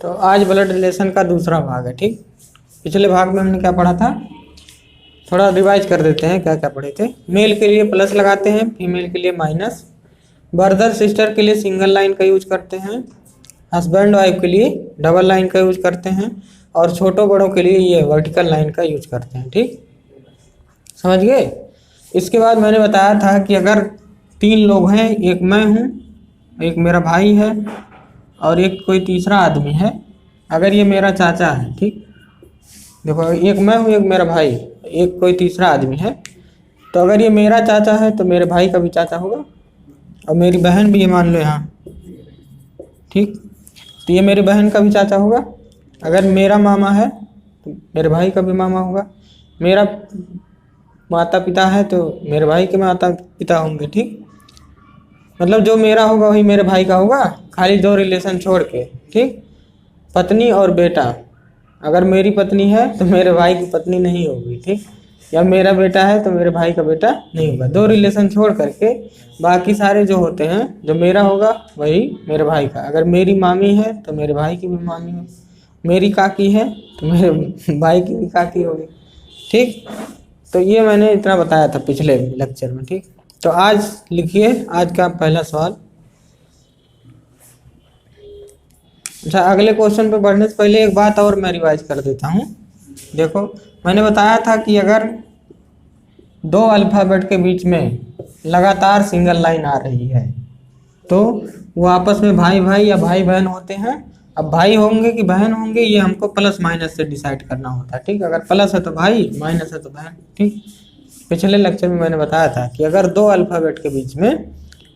तो आज blood relation का दूसरा भाग है। ठीक, पिछले भाग में हमने क्या पढ़ा था, थोड़ा रिवाइज कर देते हैं क्या क्या पढ़े थे। मेल के लिए प्लस लगाते हैं, फीमेल के लिए माइनस, ब्रदर सिस्टर के लिए सिंगल लाइन का यूज करते हैं, हस्बैंड वाइफ के लिए डबल लाइन का यूज करते हैं, और छोटों बड़ों के लिए ये वर्टिकल लाइन का यूज करते हैं। ठीक, समझ गए। इसके बाद मैंने बताया था कि अगर 3 लोग हैं, एक मैं हूँ, एक मेरा भाई है और एक कोई तीसरा आदमी है। अगर ये मेरा चाचा है, ठीक, देखो एक मैं हूँ, एक मेरा भाई, एक कोई तीसरा आदमी है, तो अगर ये मेरा चाचा है तो मेरे भाई का भी चाचा होगा, और मेरी बहन भी, ये मान लो यहाँ, ठीक, तो ये मेरी बहन का भी चाचा होगा। अगर मेरा मामा है तो मेरे भाई का भी मामा होगा, मेरा माता पिता है तो मेरे भाई के माता पिता होंगे। ठीक, मतलब जो मेरा होगा वही मेरे भाई का होगा, खाली 2 रिलेशन छोड़ के। ठीक, पत्नी और बेटा, अगर मेरी पत्नी है तो मेरे भाई की पत्नी नहीं होगी। ठीक, या मेरा बेटा है तो मेरे भाई का बेटा नहीं होगा। 2 रिलेशन छोड़ करके बाकी सारे जो होते हैं, जो मेरा होगा वही मेरे भाई का। अगर मेरी मामी है तो मेरे भाई की भी मामी होगी, मेरी काकी है तो मेरे भाई की भी काकी होगी। ठीक, तो ये मैंने इतना बताया था पिछले लेक्चर में। ठीक, तो आज लिखिए आज का पहला सवाल। अच्छा, अगले क्वेश्चन पे बढ़ने से पहले एक बात और मैं रिवाइज कर देता हूँ। देखो, मैंने बताया था कि अगर 2 अल्फ़ाबेट के बीच में लगातार सिंगल लाइन आ रही है तो वो आपस में भाई भाई या भाई बहन होते हैं। अब भाई होंगे कि बहन होंगे ये हमको प्लस माइनस से डिसाइड करना होता है। ठीक, अगर प्लस है तो भाई, माइनस है तो बहन। ठीक, पिछले लेक्चर में मैंने बताया था कि अगर 2 अल्फ़ाबेट के बीच में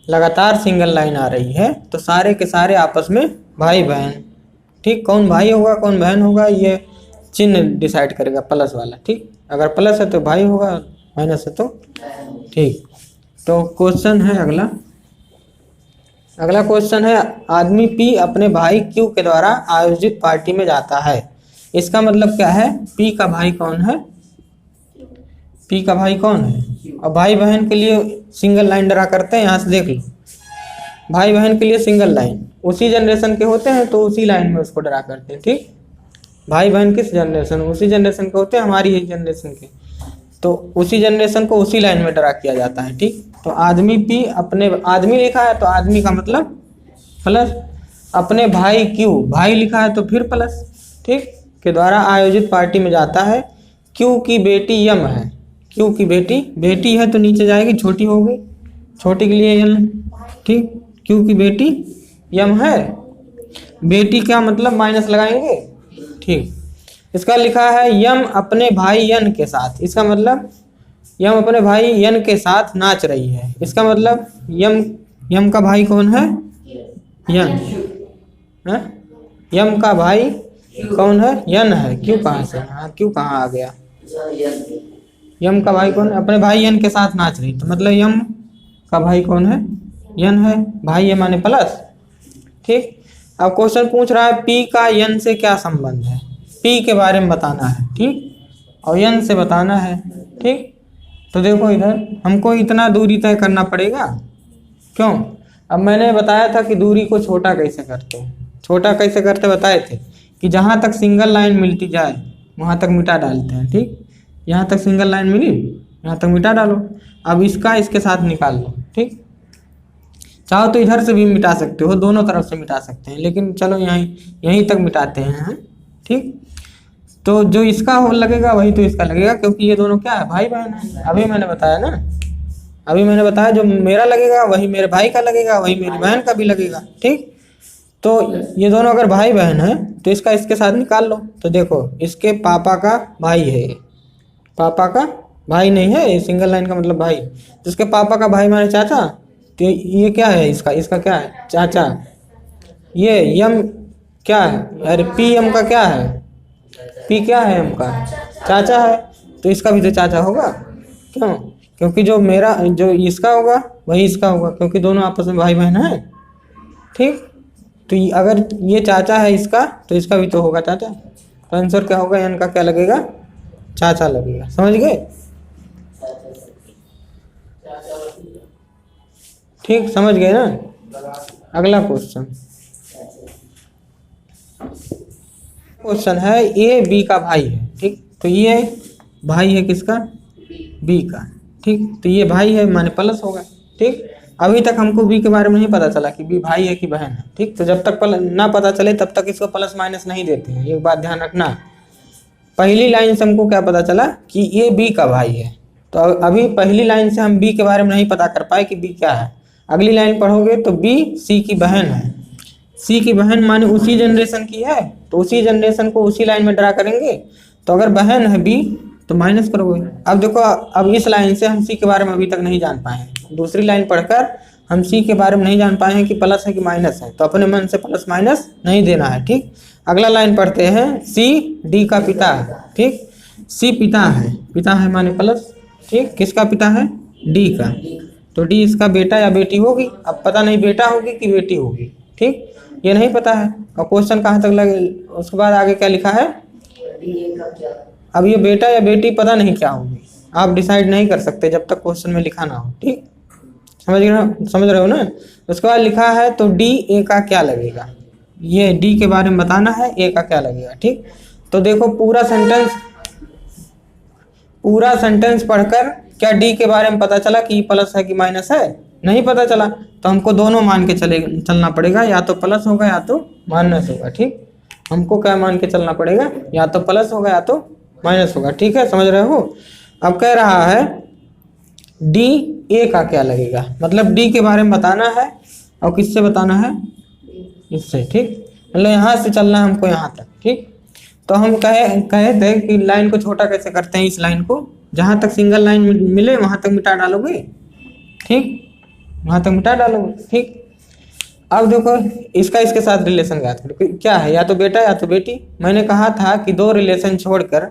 लगातार सिंगल लाइन आ रही है तो सारे के सारे आपस में भाई बहन। ठीक, कौन भाई होगा कौन बहन होगा ये चिन्ह डिसाइड करेगा, प्लस वाला। ठीक, अगर प्लस है तो भाई होगा, माइनस है तो। ठीक, तो क्वेश्चन है अगला क्वेश्चन है, आदमी पी अपने भाई क्यू के द्वारा आयोजित पार्टी में जाता है। इसका मतलब क्या है, पी का भाई कौन है, पी का भाई कौन है। और भाई बहन के लिए सिंगल लाइन ड्रा करते हैं, यहाँ से देख लो, भाई बहन के लिए सिंगल लाइन, उसी जनरेशन के होते हैं तो उसी लाइन में उसको ड्रा करते हैं। ठीक, भाई बहन किस जनरेशन, उसी जनरेशन के होते हैं, हमारी ही जनरेशन के, तो उसी जनरेशन को उसी लाइन में ड्रा किया जाता है। ठीक, तो आदमी पी अपने, आदमी लिखा है तो आदमी का मतलब प्लस, अपने भाई क्यू, भाई लिखा है तो फिर प्लस, ठीक, के द्वारा आयोजित पार्टी में जाता है। क्यू की बेटी यम है, क्यू की बेटी है तो नीचे जाएगी, छोटी होगी, छोटी के लिए यम। ठीक, क्यू की बेटी यम है, बेटी का मतलब माइनस लगाएंगे। ठीक, इसका लिखा है यम अपने भाई यन के साथ, इसका मतलब यम अपने भाई यन के साथ नाच रही है। इसका मतलब यम का भाई कौन है, यन है, यम का भाई कौन है, यन है। क्यों कहाँ से, हाँ क्यों कहाँ आ गया, यम का भाई कौन है, अपने भाई यन के साथ नाच रही, तो मतलब यम का भाई कौन है, यन है, भाई ये माने प्लस। ठीक, अब क्वेश्चन पूछ रहा है पी का यन से क्या संबंध है, पी के बारे में बताना है। ठीक, और यन से बताना है। ठीक, तो देखो इधर हमको इतना दूरी तय करना पड़ेगा। क्यों, अब मैंने बताया था कि दूरी को छोटा कैसे करते हैं, छोटा कैसे करते बताए थे कि जहाँ तक सिंगल लाइन मिलती जाए वहाँ तक मिटा डालते हैं। ठीक, यहाँ तक सिंगल लाइन मिली, यहाँ तक मिटा डालो। अब इसका इसके साथ निकाल लो। ठीक, चाहो तो इधर से भी मिटा सकते हो, दोनों तरफ से मिटा सकते हैं, लेकिन चलो यहीं तक मिटाते हैं। ठीक, तो जो इसका हो लगेगा वही तो इसका लगेगा, क्योंकि ये दोनों क्या है, भाई बहन है। अभी मैंने बताया ना, अभी मैंने बताया जो मेरा लगेगा वही मेरे भाई का लगेगा, वही मेरी बहन का भी लगेगा। ठीक, तो ये दोनों अगर भाई बहन है तो इसका इसके साथ निकाल लो। तो देखो इसके पापा का भाई है, पापा का भाई नहीं है, ये सिंगल लाइन का मतलब भाई, तो इसके पापा का भाई माने चाचा, तो ये क्या है, इसका क्या है, चाचा। ये यम क्या है, अरे पी एम का क्या है, पी क्या है एम का, चाचा है, तो इसका भी तो चाचा होगा। क्यों, क्योंकि जो मेरा जो इसका होगा वही इसका होगा, क्योंकि दोनों आपस में भाई बहन हैं। ठीक, तो अगर ये चाचा है इसका तो इसका भी तो होगा चाचा, तो आंसर क्या होगा, एन का क्या लगेगा, चाचा लगेगा। समझ गए। ठीक, समझ गए ना। अगला क्वेश्चन, क्वेश्चन है ए बी का भाई है, ठीक। तो ये भाई है किसका, बी का, ठीक। तो ये भाई है माने प्लस होगा, ठीक। अभी तक हमको बी के बारे में नहीं पता चला कि बी भाई है कि बहन है, ठीक। तो जब तक ना पता चले तब तक इसको प्लस माइनस नहीं देते हैं, एक बात ध्यान रखना। पहली लाइन से हमको क्या पता चला कि ये बी का भाई है, तो अभी पहली लाइन से हम बी के बारे में नहीं पता कर पाए कि बी क्या है। अगली लाइन पढ़ोगे तो बी सी की बहन है, सी की बहन माने उसी जनरेशन की है, तो उसी जनरेशन को उसी लाइन में ड्रा करेंगे। तो अगर बहन है बी तो माइनस करोगे। अब देखो, अब इस लाइन से हम सी के बारे में अभी तक नहीं जान पाए हैं, दूसरी लाइन पढ़कर हम सी के बारे में नहीं जान पाए हैं कि प्लस है कि माइनस है, तो अपने मन से प्लस माइनस नहीं देना है, ठीक। अगला लाइन पढ़ते हैं, सी डी का पिता है, ठीक। सी पिता है माने प्लस, ठीक। किसका पिता है, डी का, तो डी इसका बेटा या बेटी होगी। अब पता नहीं बेटा होगी कि बेटी होगी, ठीक, ये नहीं पता है। और क्वेश्चन कहाँ तक लगे, उसके बाद आगे क्या लिखा है, अब ये बेटा या बेटी पता नहीं क्या होगी, आप डिसाइड नहीं कर सकते जब तक क्वेश्चन में लिखा ना हो, ठीक। समझ रहे हो ना। उसके बाद लिखा है तो डी ए का क्या लगेगा, ये डी के बारे में बताना है, ए का क्या लगेगा, ठीक। तो देखो पूरा सेंटेंस पढ़कर क्या डी के बारे में पता चला कि प्लस है कि माइनस है, नहीं पता चला। तो हमको दोनों मान के चलना पड़ेगा, या तो प्लस होगा या तो माइनस होगा, ठीक। हमको क्या मान के चलना पड़ेगा, या तो प्लस होगा या तो माइनस होगा, ठीक है, समझ रहे हो। अब कह रहा है डी ए का क्या लगेगा, मतलब डी के बारे में बताना है, और किससे बताना है, इससे, ठीक। मतलब यहाँ से चलना है हमको यहाँ तक, ठीक। तो हम कहे थे कि लाइन को छोटा कैसे करते हैं, इस लाइन को जहाँ तक सिंगल लाइन मिले वहाँ तक मिटा डालोगे, ठीक, वहाँ तक मिटा डालोगे, ठीक। अब देखो इसका इसके साथ रिलेशन क्या है, या तो बेटा या तो बेटी। मैंने कहा था कि दो रिलेशन छोड़कर,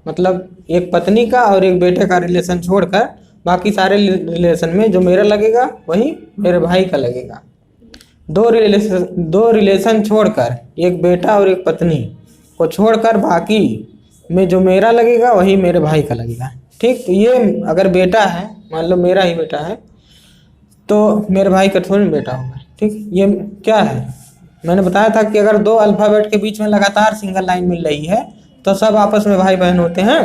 मतलब एक पत्नी का और एक बेटे का रिलेशन छोड़कर बाकी सारे रिलेशन में जो मेरा लगेगा वही मेरे भाई का लगेगा। दो रिलेशन छोड़कर, एक बेटा और एक पत्नी को छोड़कर बाकी में जो मेरा लगेगा वही मेरे भाई का लगेगा, ठीक। तो ये अगर बेटा है, मान लो मेरा ही बेटा है, तो मेरे भाई का थोड़ी बेटा होगा, ठीक। ये क्या है, मैंने बताया था कि अगर दो अल्फ़ाबेट के बीच में लगातार सिंगल लाइन मिल रही है तो सब आपस में भाई बहन होते हैं।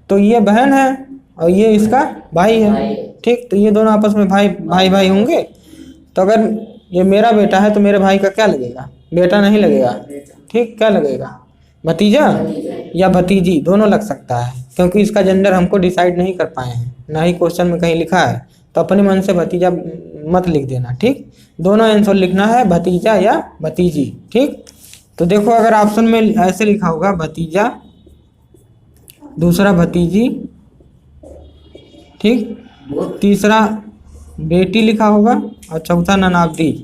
तो ये बहन है और ये इसका भाई है, ठीक। तो ये दोनों आपस में भाई होंगे। तो अगर ये मेरा बेटा है तो मेरे भाई का क्या लगेगा, बेटा नहीं लगेगा, ठीक। क्या लगेगा, भतीजा या भतीजी दोनों लग सकता है, क्योंकि इसका जेंडर हमको डिसाइड नहीं कर पाए हैं, ना ही क्वेश्चन में कहीं लिखा है। तो अपने मन से भतीजा मत लिख देना, ठीक। दोनों आंसर लिखना है, भतीजा या भतीजी, ठीक। तो देखो अगर ऑप्शन में ऐसे लिखा होगा भतीजा, दूसरा भतीजी, ठीक, तीसरा बेटी लिखा होगा और चौथा नन ऑफ दीज,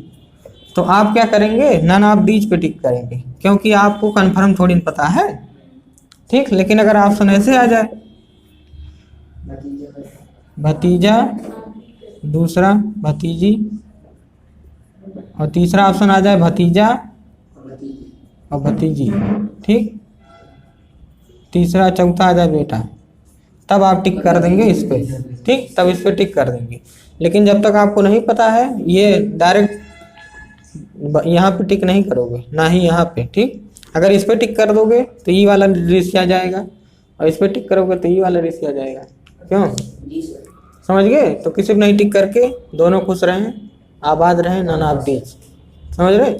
तो आप क्या करेंगे, नन ऑफ दीज पे टिक करेंगे, क्योंकि आपको कंफर्म थोड़ी पता है, ठीक। लेकिन अगर ऑप्शन ऐसे आ जाए, भतीजा, दूसरा भतीजी, और तीसरा ऑप्शन आ जाए भतीजा और भतीजी, ठीक, तीसरा चौथा आ जाए बेटा, तब आप टिक कर देंगे इस पे, ठीक, तब इस पे टिक कर देंगे। लेकिन जब तक आपको नहीं पता है, ये डायरेक्ट यहाँ पे टिक नहीं करोगे, ना ही यहाँ पे, ठीक। अगर इस पे टिक कर दोगे तो ये वाला रिश्ता आ जाएगा, और इस पे टिक करोगे तो ये वाला रिश्ता आ जाएगा, क्यों, समझ गए। तो किसी भी नहीं टिक करके दोनों खुश रहें, आबाद रहें, नन ऑफ दीज, समझ रहे।